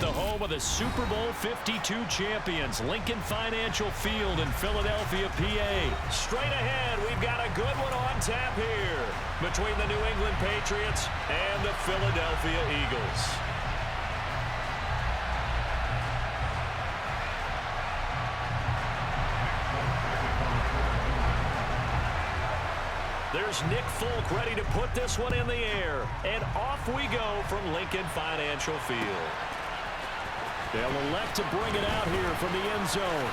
the home of the Super Bowl 52 champions, Lincoln Financial Field in Philadelphia, PA. Straight ahead, we've got a good one on tap here between the New England Patriots and the Philadelphia Eagles. There's Nick Folk ready to put this one in the air. And off we go from Lincoln Financial Field. They'll elect to bring it out here from the end zone.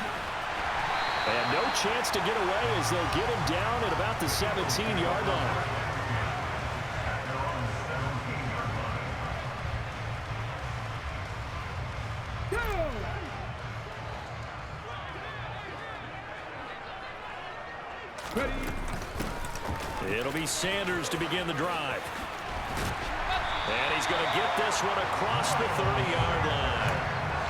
And no chance to get away as they'll get him down at about the 17-yard line. It'll be Sanders to begin the drive. And he's going to get this one across the 30-yard line.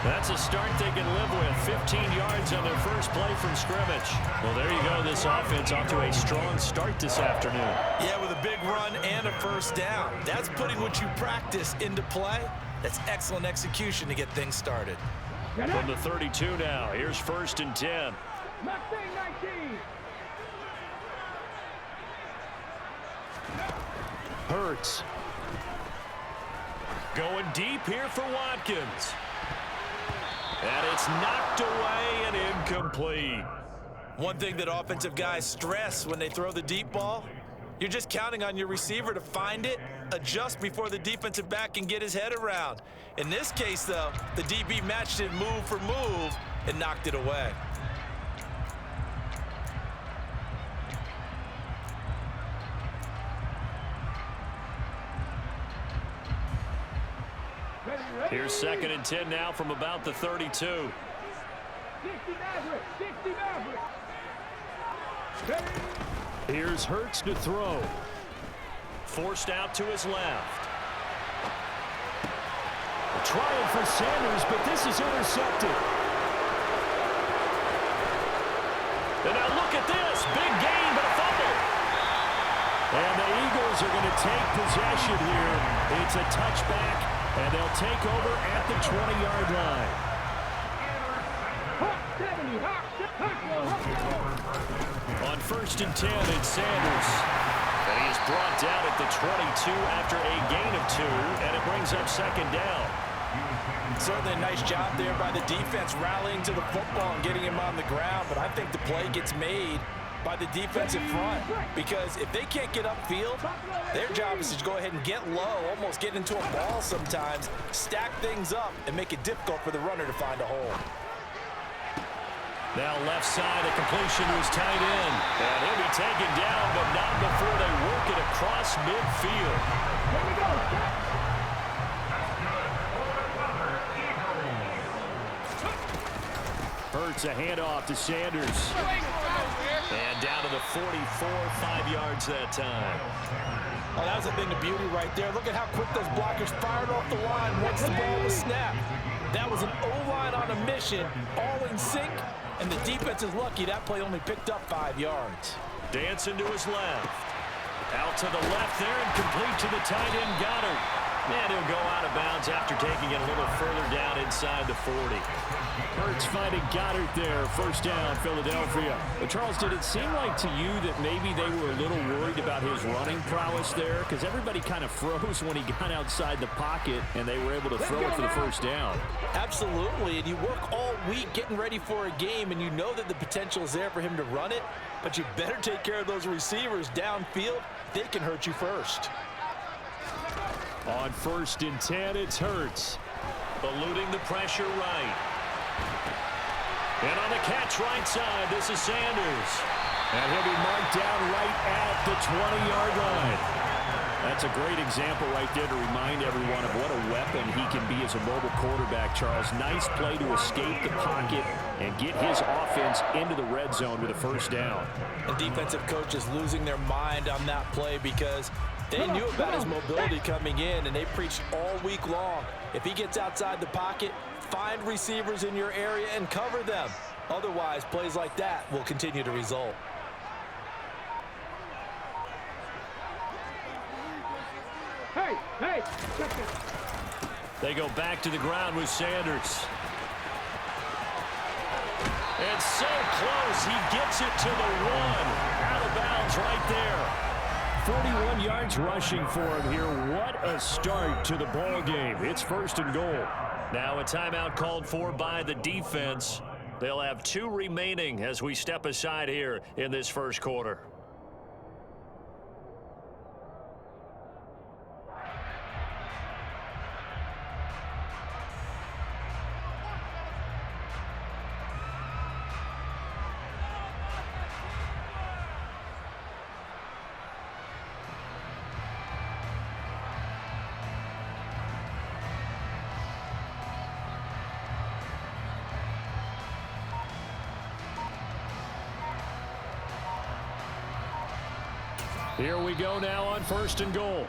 That's a start they can live with. 15 yards on their first play from scrimmage. Well, there you go. This offense off to a strong start this afternoon. Yeah, with a big run and a first down. That's putting what you practice into play. That's excellent execution to get things started. From the 32 now, here's 1st and 10. Hurts. Going deep here for Watkins. And it's knocked away and incomplete. One thing that offensive guys stress when they throw the deep ball, you're just counting on your receiver to find it, adjust before the defensive back can get his head around. In this case, though, the DB matched it move for move and knocked it away. Here's 2nd and 10 now from about the 32. Here's Hurts to throw. Forced out to his left. Trying for Sanders, but this is intercepted. And now look at this. Big gain, but a fumble. And the Eagles are going to take possession here. It's a touchback. And they'll take over at the 20-yard line. On 1st and 10, it's Sanders. And he is brought down at the 22 after a gain of 2, and it brings up 2nd down. Certainly a nice job there by the defense rallying to the football and getting him on the ground, but I think the play gets made by the defensive front, because if they can't get upfield, their job is to go ahead and get low, almost get into a ball sometimes, stack things up, and make it difficult for the runner to find a hole. Now left side, a completion to his tight end. And he'll be taken down, but not before they work it across midfield. Here we go. Hurts a handoff to Sanders. And down to the 44, 5 yards that time. Oh, that was a thing of beauty right there. Look at how quick those blockers fired off the line once the ball was snapped. That was an O-line on a mission, all in sync, and the defense is lucky that play only picked up 5 yards. Dancing to his left. Out to the left there and complete to the tight end, Goddard. And he'll go out of bounds after taking it a little further down inside the 40. Hurts finding Goddard there. 1st down, Philadelphia. But Charles, did it seem like to you that maybe they were a little worried about his running prowess there? Because everybody kind of froze when he got outside the pocket, and they were able to throw it for the 1st down. Absolutely, and you work all week getting ready for a game, and you know that the potential is there for him to run it, but you better take care of those receivers downfield. They can hurt you first. On 1st and 10, it's Hurts. Eluding the pressure right. And on the catch right side, this is Sanders. And he'll be marked down right at the 20-yard line. That's a great example right there to remind everyone of what a weapon he can be as a mobile quarterback, Charles. Nice play to escape the pocket and get his offense into the red zone with a 1st down. The defensive coach is losing their mind on that play because they knew about his mobility coming in, and they preached all week long. If he gets outside the pocket, find receivers in your area and cover them. Otherwise, plays like that will continue to result. Hey, check it. They go back to the ground with Sanders. And so close, he gets it to the one. Out of bounds right there. 41 yards rushing for him here. What a start to the ball game. It's 1st and goal. Now a timeout called for by the defense. They'll have 2 remaining as we step aside here in this first quarter. Here we go now on 1st and goal.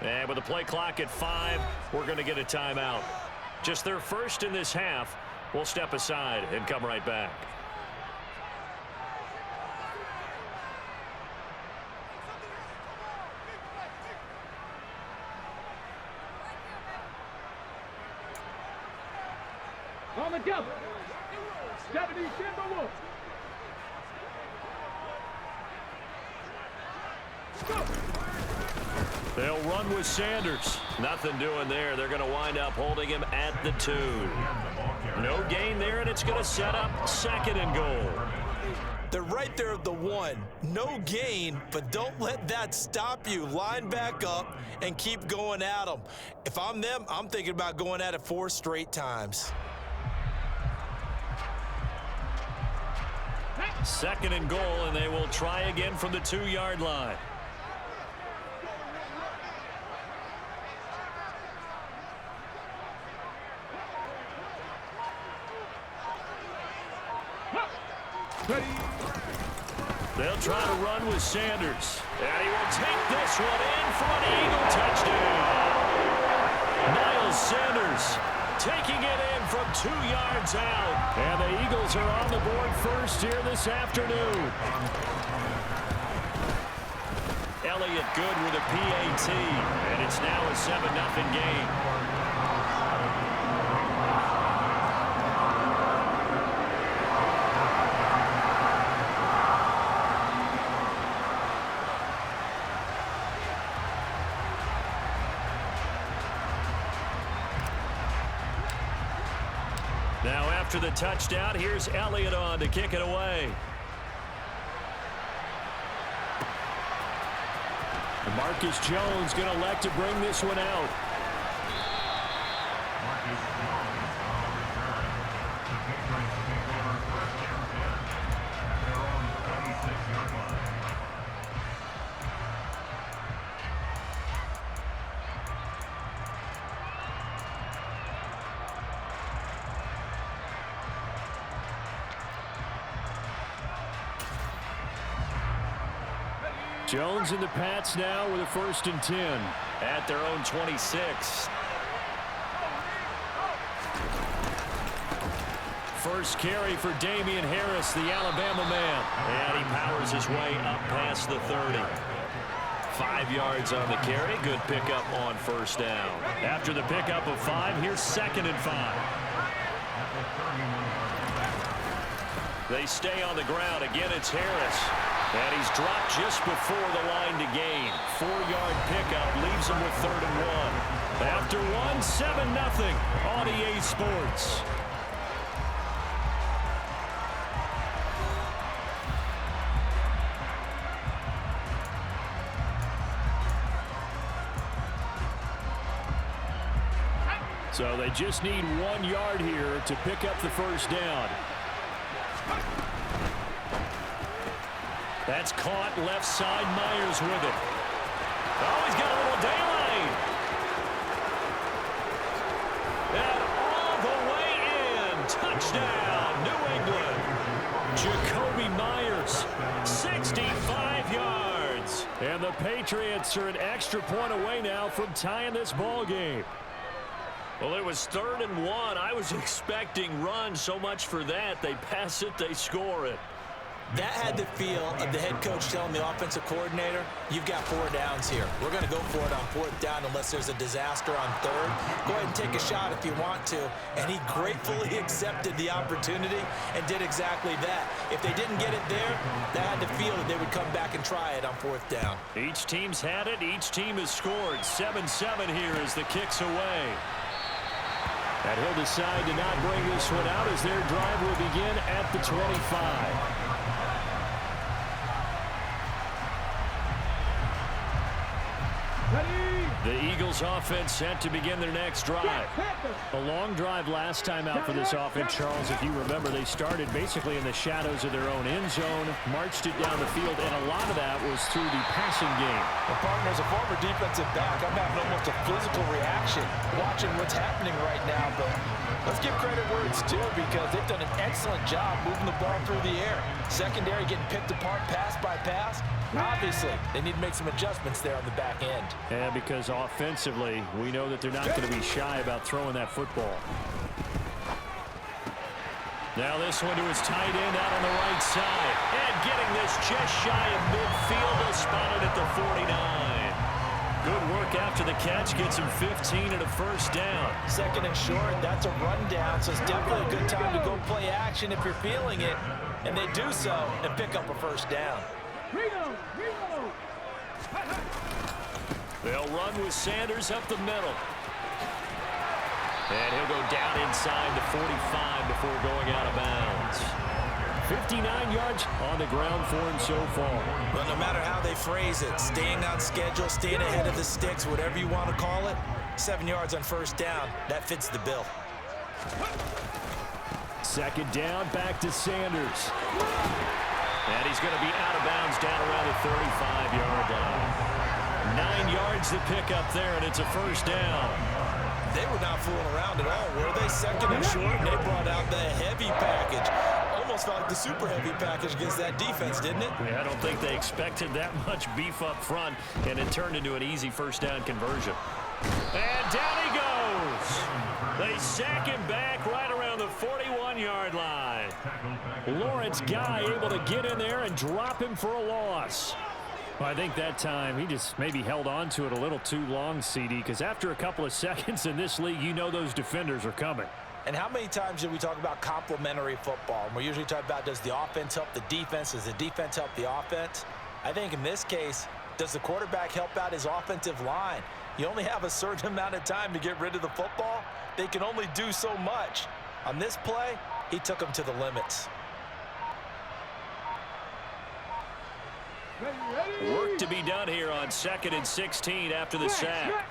And with the play clock at 5, we're going to get a timeout. Just their first in this half. We'll step aside and come right back. On the double. 70 1. They'll run with Sanders. Nothing doing there. They're going to wind up holding him at the 2. No gain there, and it's going to set up 2nd and goal. They're right there at the 1. No gain, but don't let that stop you. Line back up and keep going at them. If I'm them, I'm thinking about going at it 4 straight times. 2nd and goal, and they will try again from the 2-yard line. They'll try to run with Sanders. And he will take this one in for an Eagle touchdown. Miles Sanders taking it in from 2 yards out. And the Eagles are on the board first here this afternoon. Elliott good with a PAT. And it's now a 7-0 game. Now after the touchdown, here's Elliott on to kick it away. Marcus Jones going to elect to bring this one out. Jones in the Pats now with a 1st and 10 at their own 26. First carry for Damian Harris, the Alabama man. And he powers his way up past the 30. 5 yards on the carry. Good pickup on 1st down. After the pickup of 5, here's 2nd and 5. They stay on the ground. Again, it's Harris. And he's dropped just before the line to gain. 4-yard pickup leaves him with 3rd and 1. After 1, 7-0 on EA Sports. So they just need 1 yard here to pick up the 1st down. That's caught left side. Myers with it. Oh, he's got a little daylight. And all the way in. Touchdown, New England. Jacoby Myers, 65 yards. And the Patriots are an extra point away now from tying this ball game. Well, it was 3rd and 1. I was expecting runs. So much for that. They pass it, they score it. That had the feel of the head coach telling the offensive coordinator, you've got 4 downs here. We're going to go for it on 4th down unless there's a disaster on 3rd. Go ahead and take a shot if you want to. And he gratefully accepted the opportunity and did exactly that. If they didn't get it there, that had the feel that they would come back and try it on 4th down. Each team's had it. Each team has scored. 7-7 here as the kick's away. And he'll decide to not bring this one out as their drive will begin at the 25. The Eagles offense set to begin their next drive. A long drive last time out for this offense, Charles. If you remember, they started basically in the shadows of their own end zone, marched it down the field, and a lot of that was through the passing game. Well, partner, as a former defensive back, I'm having almost a physical reaction watching what's happening right now. But let's give credit where it's due because they've done an excellent job moving the ball through the air. Secondary getting picked apart pass by pass. Obviously, they need to make some adjustments there on the back end. Yeah, because offensively, we know that they're not going to be shy about throwing that football. Now this one to his tight end out on the right side. And getting this just shy of midfield. They'll spot it at the 49. Good work after the catch. Gets him 15 and a first down. 2nd and short, that's a rundown, so it's definitely a good time to go play action if you're feeling it. And they do so and pick up a first down. They'll run with Sanders up the middle. And he'll go down inside the 45 before going out of bounds. 59 yards on the ground for him so far. But no matter how they phrase it, staying on schedule, staying ahead of the sticks, whatever you want to call it, 7 yards on first down, that fits the bill. 2nd down, back to Sanders. And he's going to be out of bounds down around the 35-yard line. 9 yards to pick up there, and it's a first down. They were not fooling around at all, were they? 2nd and short, and they brought out the heavy package. Almost felt like the super heavy package against that defense, didn't it? Yeah, I don't think they expected that much beef up front, and it turned into an easy first down conversion. And down he goes. They sack him back right around the 41-yard line. Lawrence Guy able to get in there and drop him for a loss. Well, I think that time he just maybe held on to it a little too long, CD, because after a couple of seconds in this league, you know those defenders are coming. And how many times did we talk about complementary football? And we usually talk about, does the offense help the defense? Does the defense help the offense? I think in this case, does the quarterback help out his offensive line? You only have a certain amount of time to get rid of the football. They can only do so much. On this play, he took them to the limits. Work to be done here on 2nd and 16 after the sack.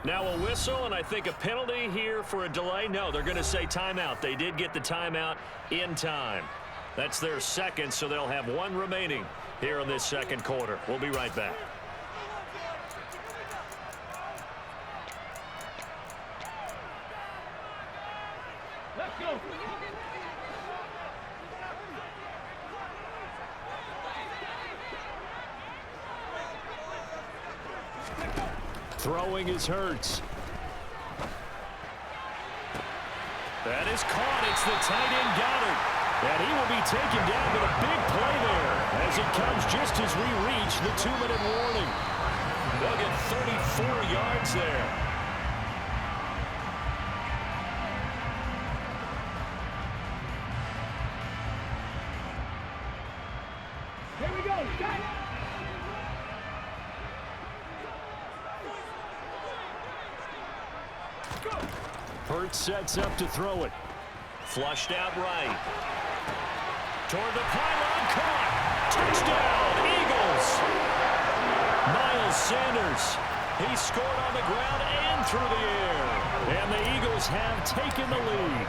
Now a whistle, and I think a penalty here for a delay. No, they're going to say timeout. They did get the timeout in time. That's their 2nd, so they'll have 1 remaining here in this 2nd quarter. We'll be right back. Let's go. Throwing is Hurts. That is caught. It's the tight end Goddard. And he will be taken down with a big play there as it comes just as we reach the 2-minute warning. They'll get 34 yards there. Here we go. Got it. Hurts sets up to throw it. Flushed out right. Toward the pylon, caught. Touchdown, Eagles. Miles Sanders. He scored on the ground and through the air. And the Eagles have taken the lead.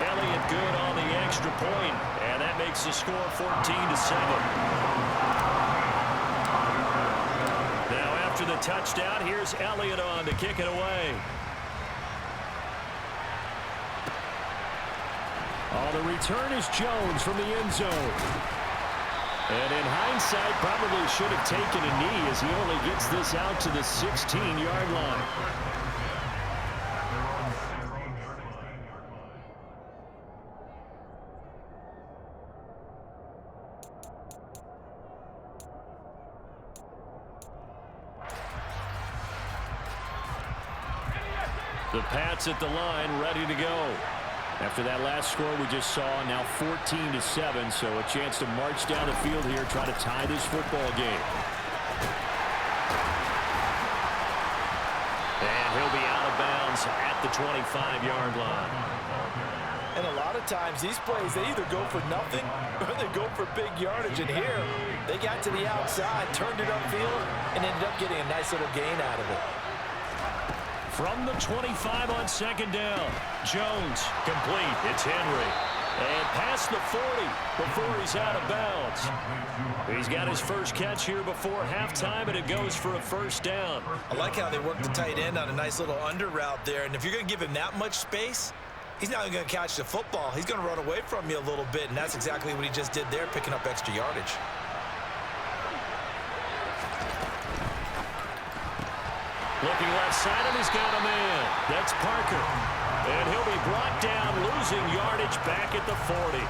Elliott good on the extra point, and that makes the score 14-7. After the touchdown, here's Elliott on to kick it away. Oh, the return is Jones from the end zone. And in hindsight, probably should have taken a knee as he only gets this out to the 16-yard line. The Pats at the line, ready to go. After that last score we just saw, now 14-7, so a chance to march down the field here, try to tie this football game. And he'll be out of bounds at the 25-yard line. And a lot of times these plays, they either go for nothing or they go for big yardage. And here, they got to the outside, turned it upfield, and ended up getting a nice little gain out of it. From the 25 on second down, Jones complete. It's Henry. And past the 40 before he's out of bounds. He's got his first catch here before halftime, and it goes for a first down. I like how they work the tight end on a nice little under route there. And if you're going to give him that much space, he's not going to catch the football. He's going to run away from you a little bit, and that's exactly what he just did there, picking up extra yardage. Looking left side, and he's got a man. That's Parker. And he'll be brought down, losing yardage back at the 40.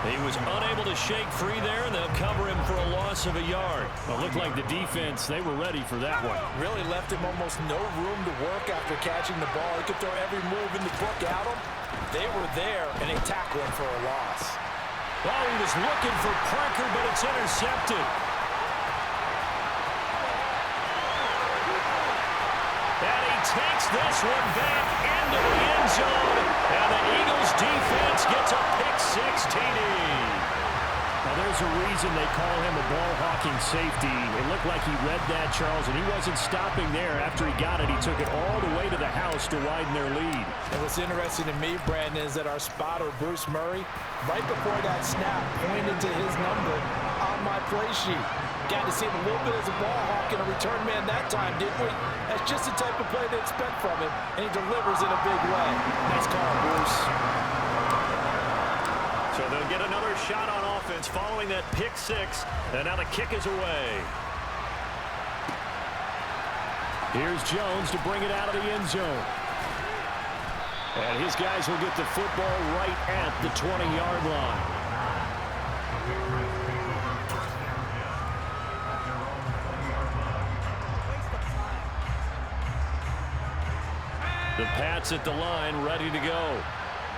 He was unable to shake free there, and they'll cover him for a loss of a yard. Well, it looked like the defense, they were ready for that one. Really left him almost no room to work after catching the ball. He could throw every move in the book at him. They were there, and they tackled him for a loss. Well, he was looking for Parker, but it's intercepted. And he takes this one back into the end zone. And the Eagles defense gets a pick-six TD. Now, there's a reason they call him a ball-hawking safety. It looked like he read that, Charles, and he wasn't stopping there. After he got it, he took it all the way to the house to widen their lead. And what's interesting to me, Brandon, is that our spotter, Bruce Murray, right before that snap, pointed to his number on my play sheet. Got to see him a little bit as a ball hawk and a return man that time, didn't we? That's just the type of play they expect from him, and he delivers in a big way. Nice call, Bruce. So they'll get another shot on offense following that pick-six, and now the kick is away. Here's Jones to bring it out of the end zone. And his guys will get the football right at the 20-yard line. The Pats at the line, ready to go.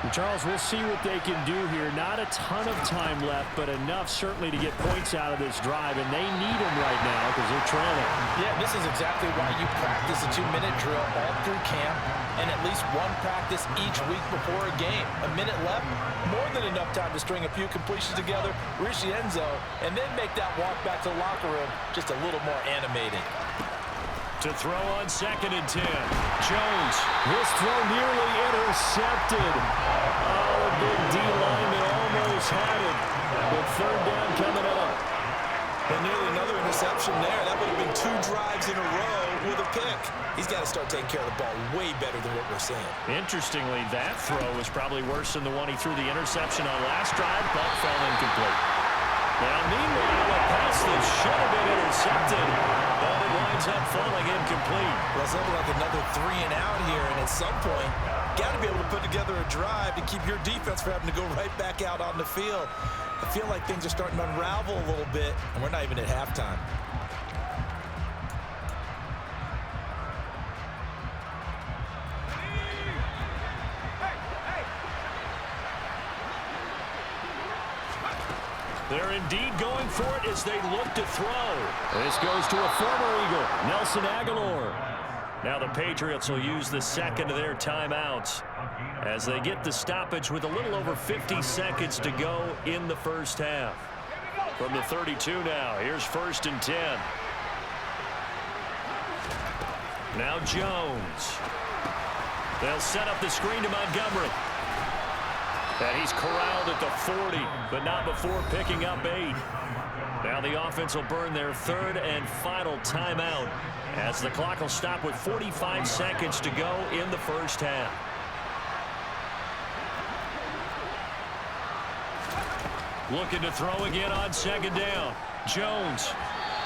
And Charles, we'll see what they can do here. Not a ton of time left, but enough certainly to get points out of this drive, and they need them right now because they're trailing. Yeah, this is exactly why you practice a 2-minute drill all through camp and at least one practice each week before a game. A minute left, more than enough time to string a few completions together, reach the end zone, and then make that walk back to the locker room just a little more animated. To throw on 2nd and 10. Jones. This throw nearly intercepted. Oh, the big D lineman almost had it. But third down coming up. And nearly another interception there. That would have been 2 drives in a row with a pick. He's got to start taking care of the ball way better than what we're seeing. Interestingly, that throw was probably worse than the one he threw the interception on last drive, but fell incomplete. Now, meanwhile, a pass that should have been intercepted, but it winds up falling incomplete. Well, it's looking like another 3 and out here, and at some point, got to be able to put together a drive to keep your defense from having to go right back out on the field. I feel like things are starting to unravel a little bit, and we're not even at halftime. They're indeed going for it as they look to throw. This goes to a former Eagle, Nelson Aguilar. Now the Patriots will use the second of their timeouts as they get the stoppage with a little over 50 seconds to go in the first half. From the 32 now, here's 1st and 10. Now Jones. They'll set up the screen to Montgomery. And he's corralled at the 40, but not before picking up 8. Now the offense will burn their 3rd and final timeout as the clock will stop with 45 seconds to go in the first half. Looking to throw again on 2nd down. Jones.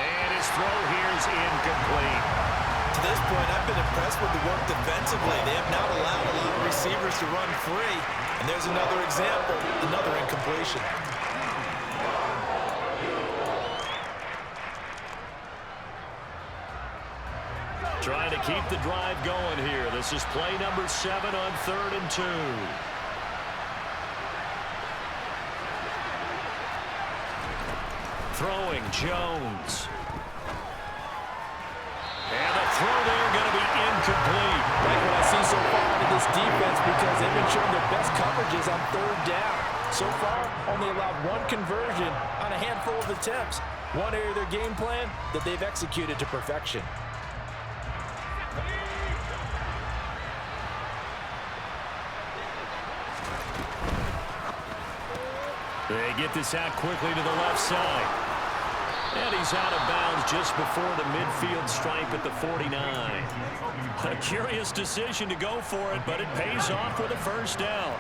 And his throw here is incomplete. To this point, I've been impressed with the work defensively. They have not allowed a lot of receivers to run free. And there's another example, another incompletion. Trying to keep the drive going here. This is play number 7 on 3rd and 2. Throwing Jones. And the throw there going to be incomplete. Like what I see so far out of this defense, because they've been showing their best coverages on 3rd down. So far, only allowed 1 conversion on a handful of attempts. One area of their game plan that they've executed to perfection. They get this out quickly to the left side. And he's out of bounds just before the midfield stripe at the 49. A curious decision to go for it, but it pays off with a first down.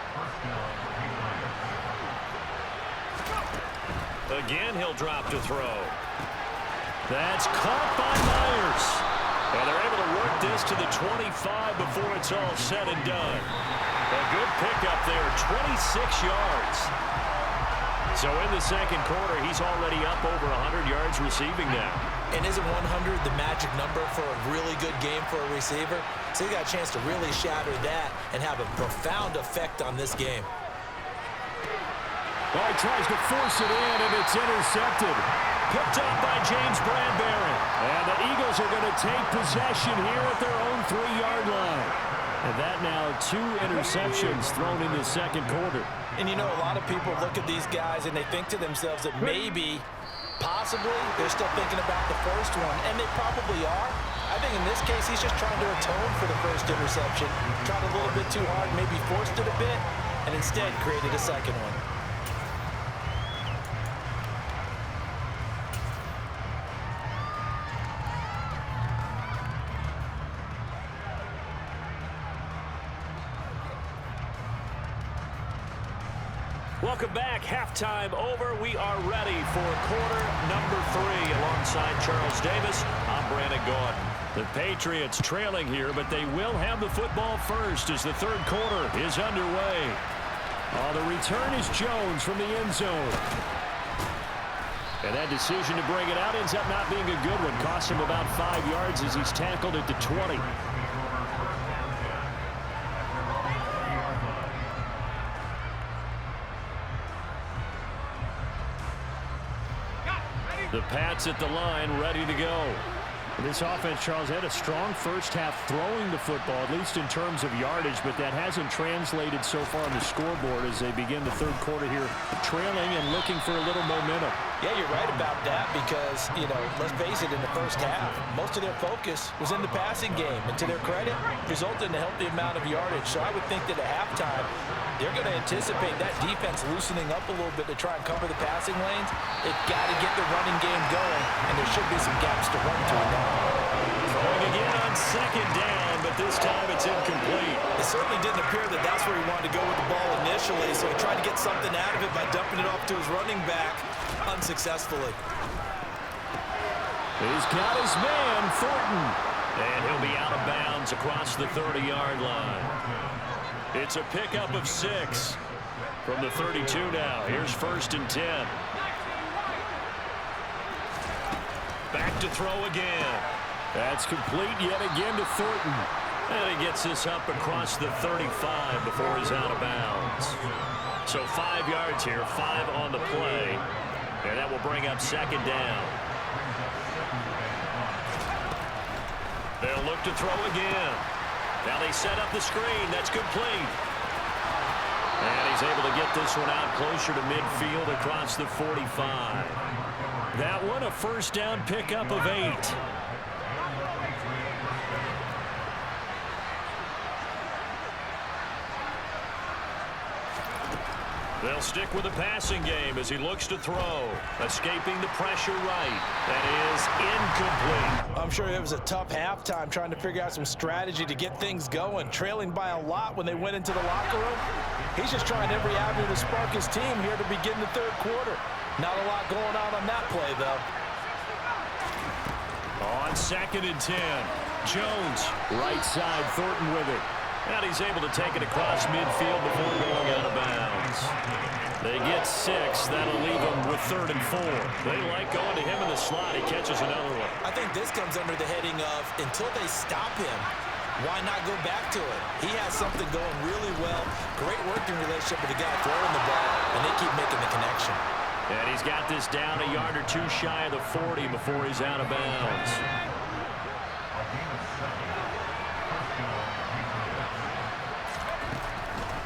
Again, he'll drop to throw. That's caught by Myers. And they're able to work this to the 25 before it's all said and done. A good pickup there, 26 yards. So in the second quarter, he's already up over 100 yards receiving now. And isn't 100 the magic number for a really good game for a receiver? So he got a chance to really shatter that and have a profound effect on this game. Well, he tries to force it in, and it's intercepted. Picked up by James Bradbury. And the Eagles are going to take possession here at their own 3-yard line. And that now 2 interceptions thrown in the second quarter. And you know, a lot of people look at these guys and they think to themselves that maybe, possibly, they're still thinking about the first one. And they probably are. I think in this case, he's just trying to atone for the first interception. Tried a little bit too hard, maybe forced it a bit, and instead created a second one. Welcome back. Halftime over. We are ready for quarter number 3. Alongside Charles Davis, I'm Brandon Gordon. The Patriots trailing here, but they will have the football first as the third quarter is underway. The return is Jones from the end zone. And that decision to bring it out ends up not being a good one. Costs him about 5 yards as he's tackled at the 20. The Pats at the line, ready to go. This offense, Charles, had a strong first half throwing the football, at least in terms of yardage, but that hasn't translated so far on the scoreboard as they begin the third quarter here, trailing and looking for a little momentum. Yeah, you're right about that because, you know, let's face it, in the first half, most of their focus was in the passing game. And to their credit, resulted in a healthy amount of yardage. So I would think that at halftime, they're going to anticipate that defense loosening up a little bit to try and cover the passing lanes. They've got to get the running game going, and there should be some gaps to run to now. Throwing again on second down, but this time it's incomplete. It certainly didn't appear that that's where he wanted to go with the ball initially, so he tried to get something out of it by dumping it off to his running back unsuccessfully. He's got his man, Thornton. And he'll be out of bounds across the 30-yard line. It's a pickup of 6 from the 32 now. Here's 1st and 10. Back to throw again. That's complete yet again to Thornton. And he gets this up across the 35 before he's out of bounds. So 5 yards here, 5 on the play. And that will bring up second down. They'll look to throw again. Now they set up the screen. That's complete. And he's able to get this one out closer to midfield across the 45. That one a first down pickup of 8. They'll stick with the passing game as he looks to throw. Escaping the pressure right. That is incomplete. I'm sure it was a tough halftime trying to figure out some strategy to get things going. Trailing by a lot when they went into the locker room. He's just trying every avenue to spark his team here to begin the third quarter. Not a lot going on that play, though. On 2nd and 10. Jones, right side, Thornton with it. And he's able to take it across midfield before going out of bounds. They get at 6. That'll leave him with 3rd and 4. They like going to him in the slot. He catches another one. I think this comes under the heading of until they stop him, why not go back to it? He has something going really well. Great working relationship with the guy throwing the ball, and they keep making the connection. And he's got this down a yard or 2 shy of the 40 before he's out of bounds.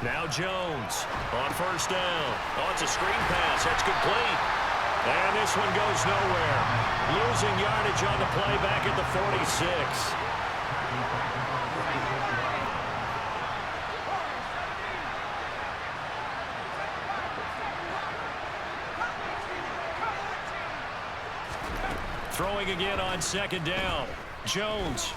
Now Jones on 1st down. Oh, it's a screen pass. That's complete. And this one goes nowhere. Losing yardage on the play back at the 46. Throwing again on 2nd down. Jones.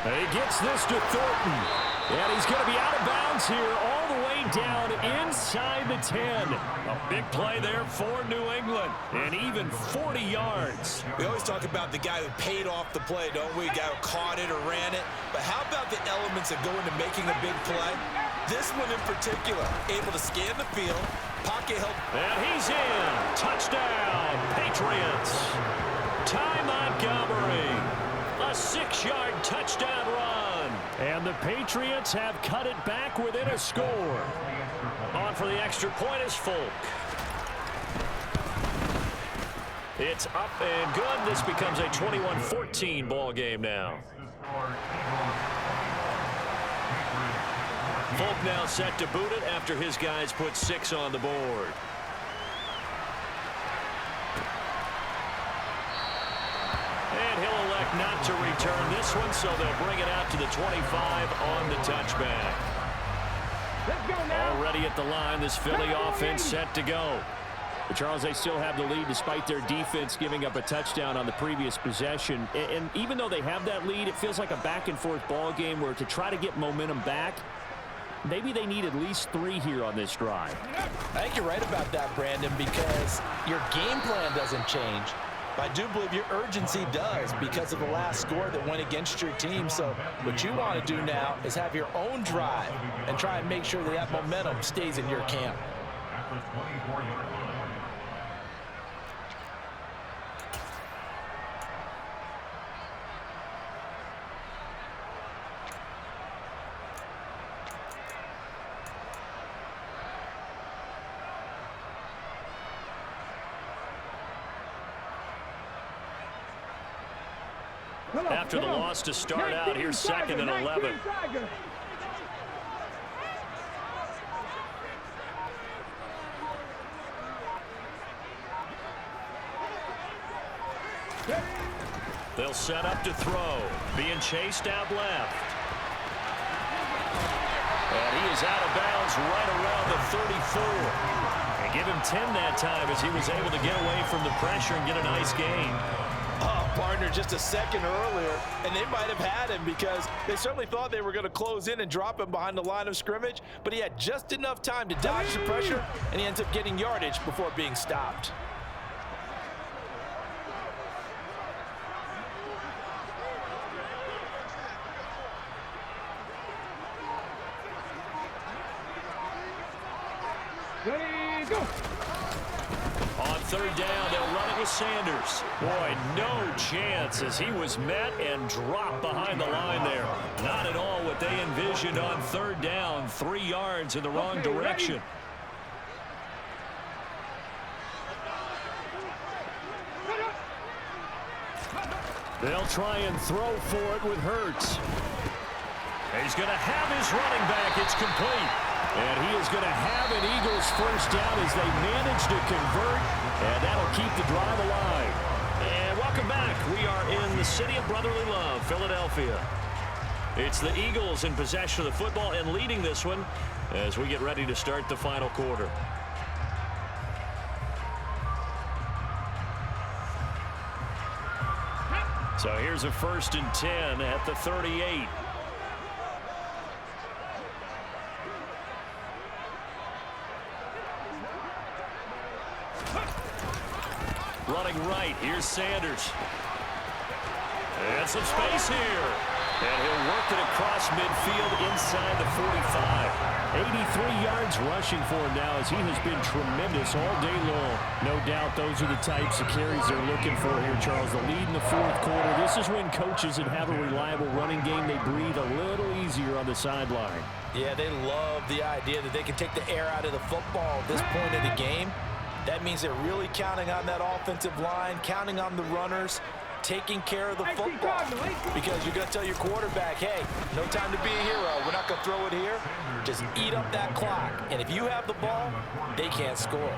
And he gets this to Thornton. And he's going to be out of bounds here all the way down inside the 10. A big play there for New England. And even 40 yards. We always talk about the guy who paid off the play, don't we? The guy who caught it or ran it. But how about the elements that go into making a big play? This one in particular, able to scan the field, pocket help. And he's in. Touchdown, Patriots. Ty Montgomery. A 6-yard touchdown run. And the Patriots have cut it back within a score. On for the extra point is Folk. It's up and good. This becomes a 21-14 ball game now. Folk now set to boot it after his guys put 6 on the board. And he'll elect not to return this one, so they'll bring it out to the 25 on the touchback. Let's go now. Already at the line, this Philly offense set to go. But Charles, they still have the lead despite their defense giving up a touchdown on the previous possession. And even though they have that lead, it feels like a back-and-forth ball game where to try to get momentum back, maybe they need at least 3 here on this drive. I think you're right about that, Brandon, because your game plan doesn't change. But I do believe your urgency does because of the last score that went against your team. So what you want to do now is have your own drive and try and make sure that that momentum stays in your camp. After the loss to start out, here's 2nd and 11. They'll set up to throw. Being chased out left. And he is out of bounds right around the 34. And give him 10 that time as he was able to get away from the pressure and get a nice gain. Partner just a second earlier, and they might have had him because they certainly thought they were going to close in and drop him behind the line of scrimmage, but he had just enough time to dodge the pressure, and he ends up getting yardage before being stopped. Ready, go. On 3rd down, they'll run it with Sanders. Boy, no chance as he was met and dropped behind the line there. Not at all what they envisioned on 3rd down. 3 yards in the wrong direction. They'll try and throw for it with Hurts. He's going to have his running back. It's complete. And he is going to have an Eagles 1st down as they manage to convert. And that'll keep the drive alive. And welcome back. We are in the city of brotherly love, Philadelphia. It's the Eagles in possession of the football and leading this one as we get ready to start the final quarter. So here's a 1st and 10 at the 38. Running right, here's Sanders. And some space here. And he'll work it across midfield inside the 45. 83 yards rushing for him now as he has been tremendous all day long. No doubt those are the types of carries they're looking for here, Charles. The lead in the fourth quarter. This is when coaches that have a reliable running game, they breathe a little easier on the sideline. Yeah, they love the idea that they can take the air out of the football at this point of the game. That means they're really counting on that offensive line, counting on the runners, taking care of the football. Because you're going to tell your quarterback, hey, no time to be a hero. We're not going to throw it here. Just eat up that clock. And if you have the ball, they can't score.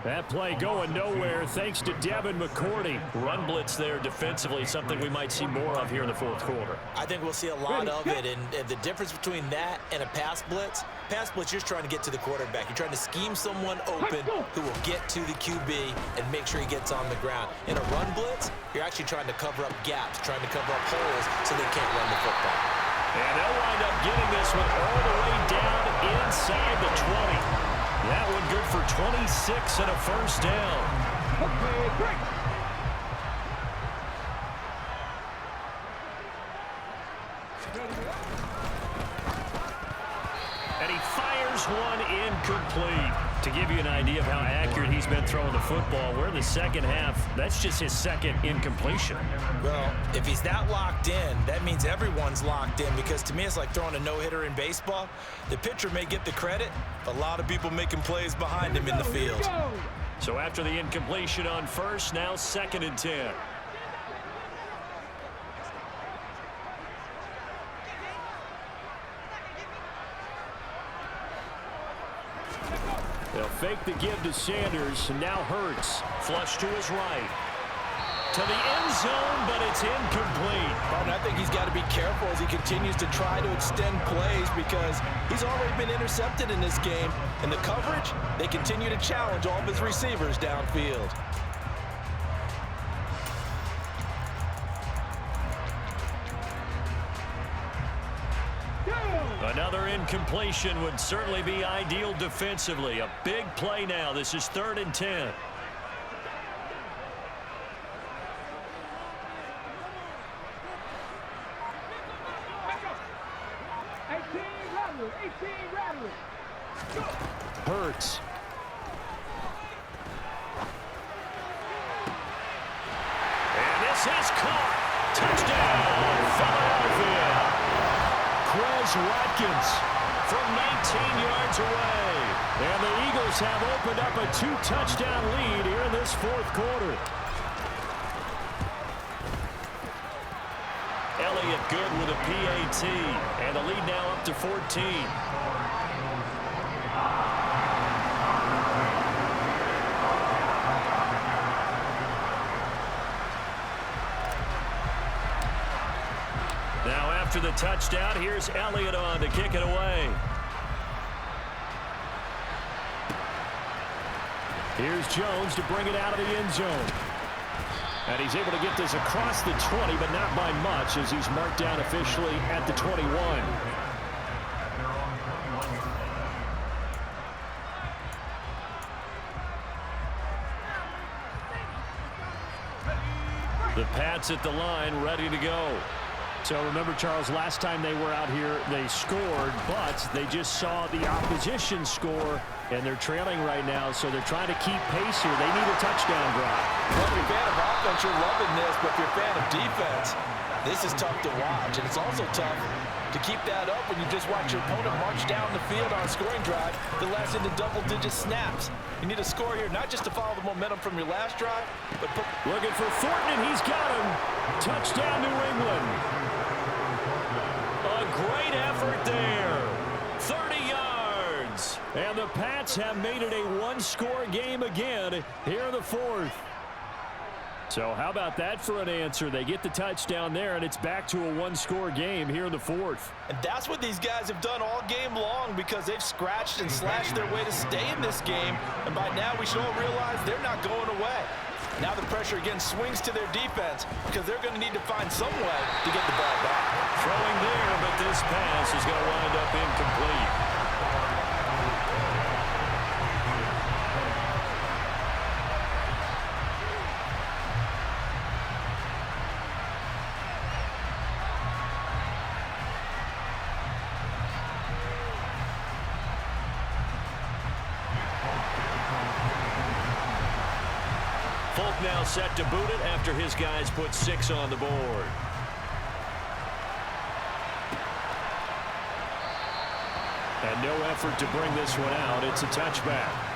That play going nowhere thanks to Devin McCourty. Run blitz there defensively, something we might see more of here in the fourth quarter. I think we'll see a lot of it. And the difference between that and a pass blitz, you're just trying to get to the quarterback. You're trying to scheme someone open who will get to the QB and make sure he gets on the ground. In a run blitz, you're actually trying to cover up gaps, trying to cover up holes so they can't run the football. And they'll wind up getting this one all the way down inside the 20. That one good for 26 and a first down. Okay, great. And he fires one incomplete. To give you an idea of how accurate he's been throwing the football, we're in the second half. That's just his second incompletion. Well, if he's that locked in, that means everyone's locked in, because to me it's like throwing a no-hitter in baseball. The pitcher may get the credit, but a lot of people making plays behind him in the field. So after the incompletion on first, now 2nd and 10. They'll fake the give to Sanders, and now Hurts. Flush to his right. To the end zone, but it's incomplete. And I think he's got to be careful as he continues to try to extend plays, because he's already been intercepted in this game. And the coverage, they continue to challenge all of his receivers downfield. Another incompletion would certainly be ideal defensively. A big play now. This is 3rd and 10. Hurts. And this is caught. Touchdown, Philadelphia. Watkins from 19 yards away. And the Eagles have opened up a 2-touchdown lead here in this fourth quarter. Elliott good with a PAT. And the lead now up to 14. Now after the touchdown, here's Elliott on to kick it away. Here's Jones to bring it out of the end zone. And he's able to get this across the 20, but not by much, as he's marked down officially at the 21. The Pats at the line, ready to go. So remember, Charles, last time they were out here, they scored, but they just saw the opposition score, and they're trailing right now, so they're trying to keep pace here. They need a touchdown drive. Well, if you're a fan of offense, you're loving this, but if you're a fan of defense, this is tough to watch, and it's also tough to keep that up when you just watch your opponent march down the field on a scoring drive that lasts into double-digit snaps. You need a score here, not just to follow the momentum from your last drive, but looking for Thornton, and he's got him. Touchdown, New England. A great effort there. 30 yards. And the Pats have made it a one-score game again here in the fourth. So how about that for an answer? They get the touchdown there, and it's back to a one-score game here in the fourth. And that's what these guys have done all game long, because they've scratched and slashed their way to stay in this game. And by now we should all realize they're not going away. Now the pressure again swings to their defense, because they're going to need to find some way to get the ball back. Throwing there, but this pass is going to wind up incomplete. Folk now set to boot it after his guys put 6 on the board. And no effort to bring this one out. It's a touchback.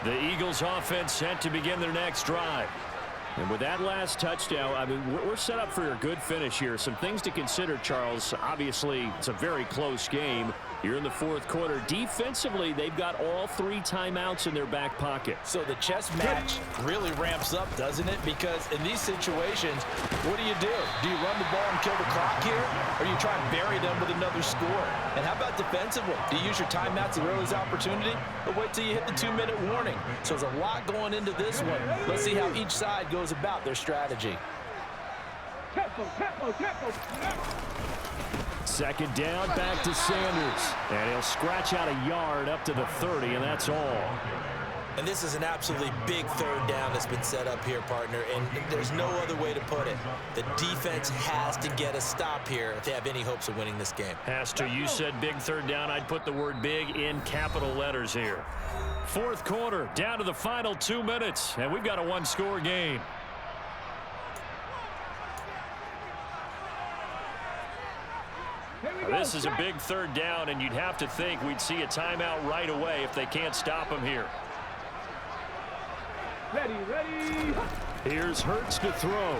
The Eagles offense set to begin their next drive. And with that last touchdown, I mean, we're set up for a good finish here. Some things to consider, Charles. Obviously, it's a very close game. You're in the fourth quarter. Defensively, they've got all 3 timeouts in their back pocket. So the chess match really ramps up, doesn't it? Because in these situations, what do? Do you run the ball and kill the clock here? Or you try and bury them with another score? And how about defensively? Do you use your timeouts at earliest opportunity? Or wait till you hit the 2-minute warning? So there's a lot going into this one. Let's see how each side goes about their strategy. Second down, back to Sanders. And he'll scratch out a yard up to the 30, and that's all. And this is an absolutely big third down that's been set up here, partner, and there's no other way to put it. The defense has to get a stop here if they have any hopes of winning this game. Has to. You said big third down. I'd put the word big in capital letters here. Fourth quarter, down to the final 2 minutes, and we've got a 1-score game. This is a big third down, and you'd have to think we'd see a timeout right away if they can't stop him here. Ready. Here's Hurts to throw.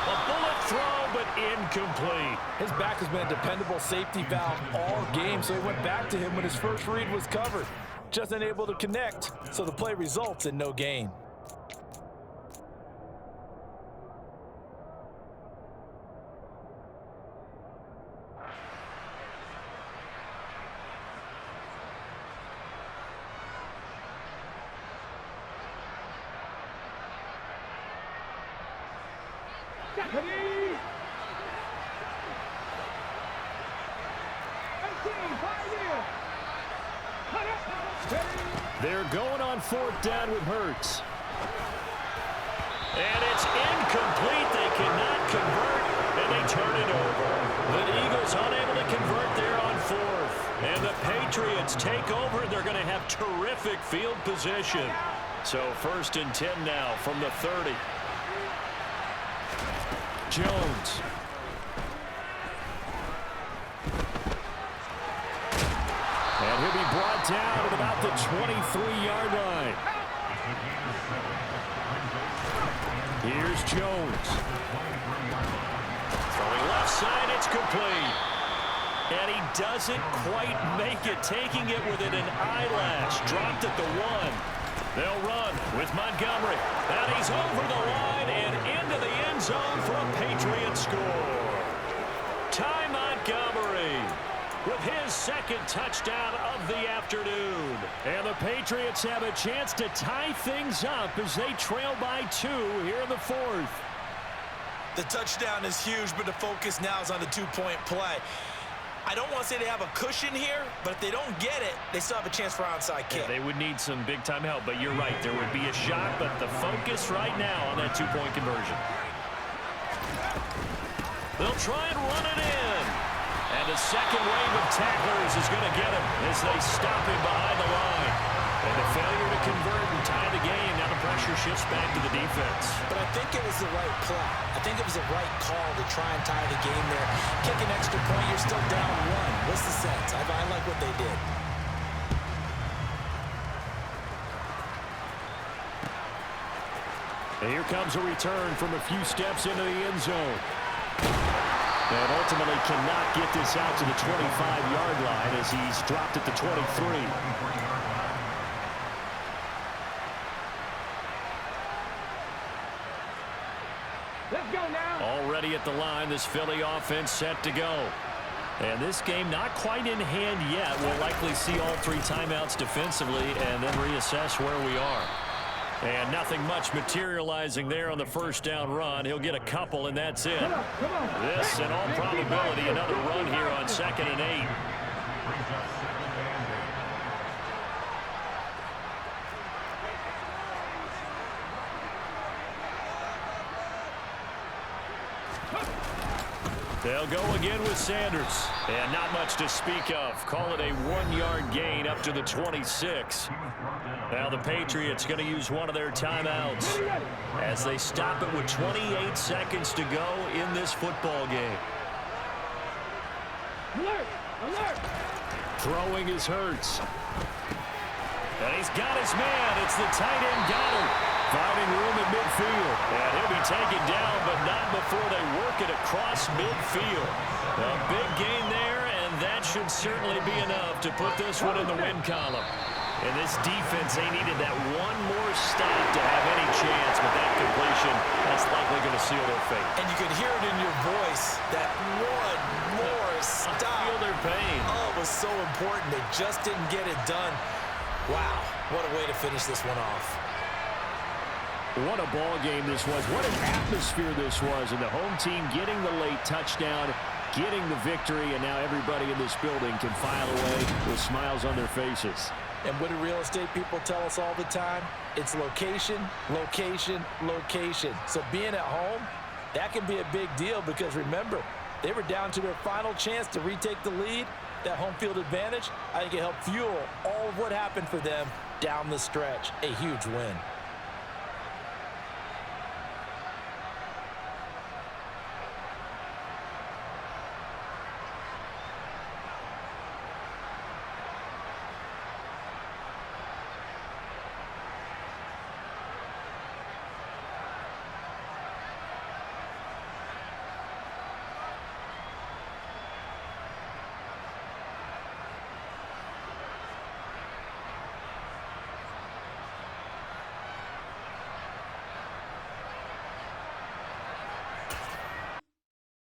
A bullet throw, but incomplete. His back has been a dependable safety valve all game, so he went back to him when his first read was covered. Just unable to connect, so the play results in no gain. They're going on fourth down with Hurts. And it's incomplete. They cannot convert, and they turn it over. The Eagles unable to convert there on fourth. And the Patriots take over. They're going to have terrific field position. So 1st and 10 now from the 30. Jones. And he'll be brought down at about the 23-yard line. Here's Jones. Throwing left side, it's complete. And he doesn't quite make it, taking it within an eyelash. Dropped at the 1. They'll run with Montgomery. And he's over the line and into the end zone for a Patriot score. Ty Montgomery with his second touchdown of the afternoon. And the Patriots have a chance to tie things up as they trail by 2 here in the fourth. The touchdown is huge, but the focus now is on the 2-point play. I don't want to say they have a cushion here, but if they don't get it, they still have a chance for onside kick. Yeah, they would need some big-time help, but you're right. There would be a shot, but the focus right now on that 2-point conversion. They'll try and run it in. And the second wave of tacklers is going to get him as they stop him behind the line. And the failure to convert and tie the game, now the pressure shifts back to the defense. But I think it was the right play. I think it was the right call to try and tie the game there. Kick an extra point, you're still down 1. What's the sense? I like what they did. And here comes a return from a few steps into the end zone. And ultimately cannot get this out to the 25-yard line as he's dropped at the 23. Let's go now. Already at the line, this Philly offense set to go. And this game not quite in hand yet. We'll likely see all 3 timeouts defensively and then reassess where we are. And nothing much materializing there on the first down run. He'll get a couple, and that's it. Come on. This, in all probability, another run here on 2nd and 8. They'll go again with Sanders. And not much to speak of. Call it a 1-yard gain up to the 26. Now the Patriots going to use one of their timeouts as they stop it with 28 seconds to go in this football game. Alert! Alert! Throwing is Hurts. And he's got his man. It's the tight end Goddard. Finding room in midfield. And he'll be taken down, but not before they work it across midfield. A big gain there, and that should certainly be enough to put this one in the win column. And this defense, they needed that one more stop to have any chance, but that completion, that's likely going to seal their fate. And you could hear it in your voice, that one more stop. I feel their pain. Oh, it was so important. They just didn't get it done. Wow, what a way to finish this one off. What a ball game this was. What an atmosphere this was. And the home team getting the late touchdown, getting the victory, and now everybody in this building can file away with smiles on their faces. And what do real estate people tell us all the time? It's location, location, location. So being at home, that can be a big deal because remember, they were down to their final chance to retake the lead. That home field advantage, I think it helped fuel all of what happened for them down the stretch. A huge win.